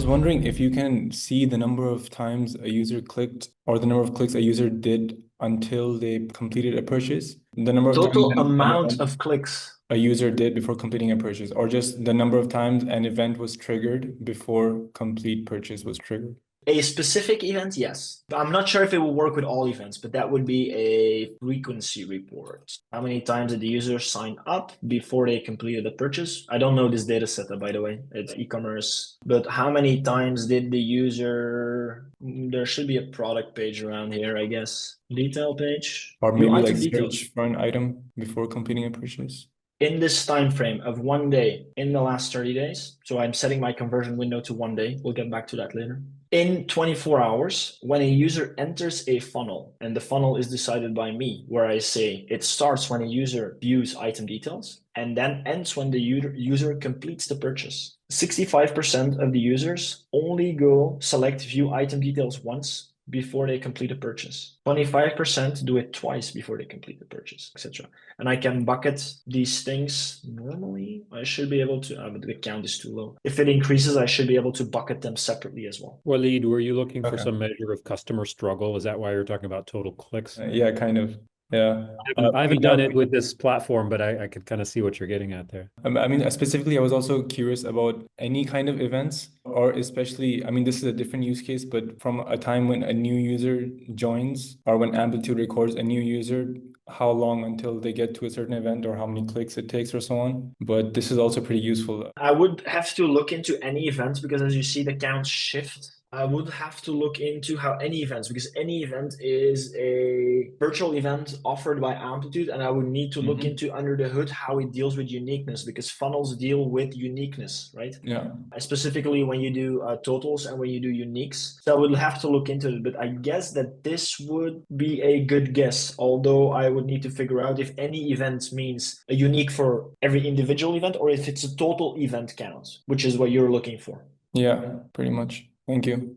was wondering if you can see the number of times a user clicked or the number of clicks a user did until they completed a purchase, the number of times Total an amount event of clicks. a user did before completing a purchase, or just the number of times an event was triggered before complete purchase was triggered. A specific event, yes. I'm not sure if it will work with all events, but that would be a frequency report. How many times did the user sign up before they completed the purchase? I don't know this data set, by the way. It's e-commerce. But how many times did the user... There should be a product page around here, I guess. Detail page. Or View maybe like item details. search for an item before completing a purchase. In this time frame of 1 day in the last 30 days, so I'm setting my conversion window to 1 day. We'll get back to that later. In 24 hours, when a user enters a funnel, and the funnel is decided by me, where I say it starts when a user views item details and then ends when the user completes the purchase. 65% of the users only go select view item details once before they complete a purchase. 25% do it twice before they complete the purchase, etc. And I can bucket these things. Normally, I should be able to, but the count is too low. If it increases, I should be able to bucket them separately as well. Waleed, were you looking for Okay. some measure of customer struggle? Is that why you're talking about total clicks? Yeah, kind of. Yeah. I haven't done it with this platform, but I could kind of see what you're getting at there. I mean, specifically, I was also curious about any kind of events, or especially, I mean, this is a different use case, but from a time when a new user joins or when Amplitude records a new user, how long until they get to a certain event or how many clicks it takes or so on. But this is also pretty useful. I would have to look into any events because as you see, the counts shift. I would have to look into how any events, because any event is a virtual event offered by Amplitude, and I would need to look into under the hood how it deals with uniqueness, because funnels deal with uniqueness, right? Yeah. Specifically when you do totals and when you do uniques. So I would have to look into it, but I guess that this would be a good guess, although I would need to figure out if any event means a unique for every individual event or if it's a total event count, which is what you're looking for. Yeah, pretty much. Thank you.